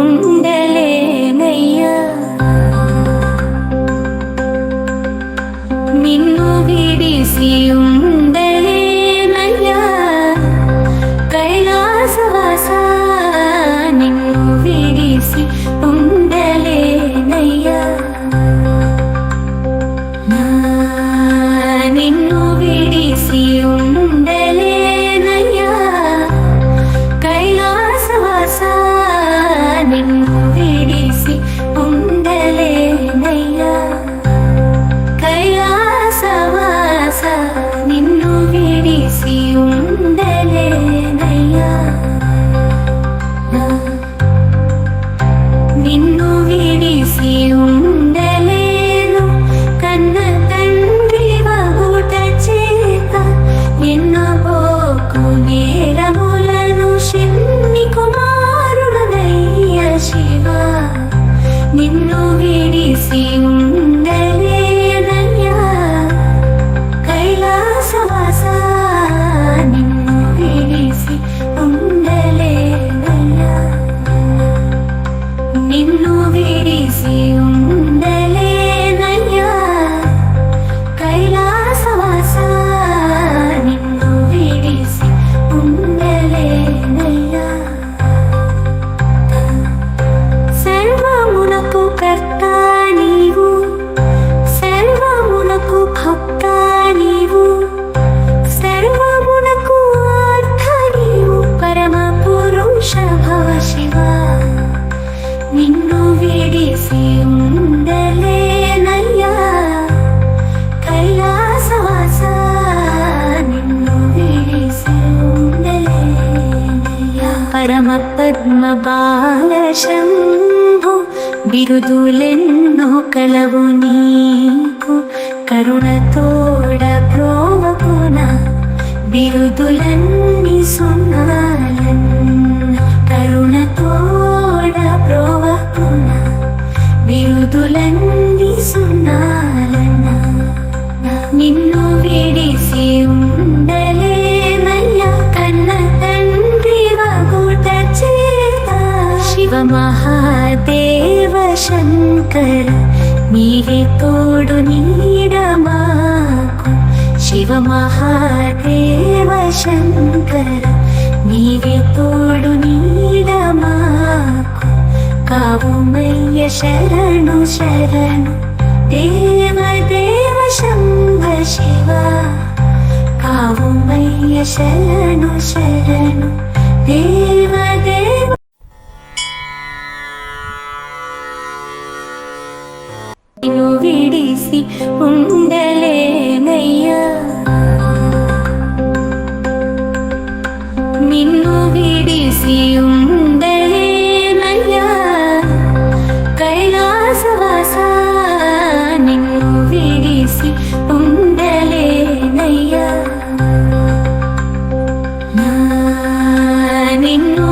ఉండలేనయ్యా. నిన్ను విడిసి ఉండలేనయ్యా కైలాసవాస, నిన్ను విడిసి ఉండలేనయ్యా. నిన్ను విడిసి ఉండలేనయ్యా కైలాసవాస, నిన్ను విడిసి ఉండలేనయ్యా. కైలాసవాస నిన్ను విడిసి ఉండలేనయ్యా. నిన్ను విడిసి ఉండలేను కన్న తండ్రి వగుట చేత, ఎన్నబోకు నేరములను శివుని కుమారుడనయ్య శివ. నిన్ను విడిసి ఉండలేనయ్యా కైలాసవాస, నిన్ను విడిసి ఉండలేనయ్యా. నిన్ను విడిసి ఉండలేనయ్యా కైలాసవాస, నిన్ను విడిసి ఉండలేనయ్యా. సర్వమునకు కర్త నీవు, సర్వమునకు భక్త నీవు, సర్వమునకు అర్థ నీవు, పరమ పురుష భవ శివ. నిన్ను విడిసి ఉండలేనయ్యా కైలాసవాస, నిన్ను విడిసి ఉండలేనయ్యా. పరమ పద్మ బాల శంభు, బిరుదులెన్నో కలవు నీకు, కరుణతోడ ప్రోవకున బిరుదులన్నీ సున్నాలన్న. కరుణతోడ ప్రోవకున బిరుదులన్నీ సున్నాలన్న. నిన్ను విడిసి ఉండలేనయ్యా కన్న తండ్రి వగుట చేత, శివ మహాదేవ శంకర నీవే తోడు నీడ మాకు. శివ మహాదేవ శంకర నీవే తోడు నీడ మాకు. కావుమయ్య శరణు శరణు దేవ దేవ శంభ శివ. కావుమయ్య శరణు శరణు దేవ దేవ. నిన్ను విడిసి ఉండలేనయ్యా, నిన్ను విడిసి ఉండలేనయ్యా కైలాసవాస, నిన్ను విడిసి ఉండలేనయ్యా. నిన్ను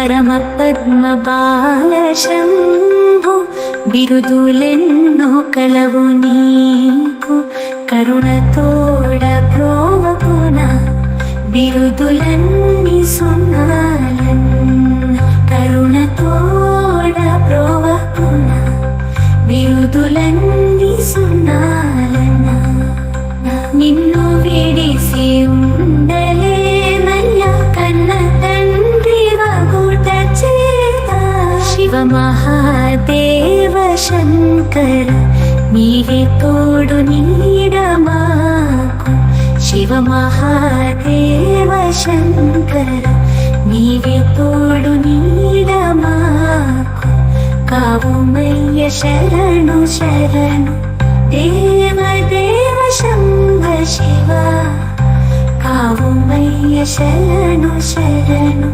పరమ పద్మ బాల శంభు బిరుదులెన్నో కలవు నీకు కరుణతోడ ప్రోవపున బిరుదులన్నీ సున్నాలన్న కరుణతోడ ప్రోవపున బిరుదులన్నీ సున్నాలన్న నిన్ను విడిసి ఉండలేనయ్యా కన్న తండ్రి వగుట చేత శివ మహాదేవ శంకర నీవే తోడు నీడ మాకు శివ మహాదేవ శంకర నీవే తోడు నీడ మాకు కావుమయ్య శరణు శరణు దేవ దేవ శంభ శివ కావుమయ్య శరణు శరణు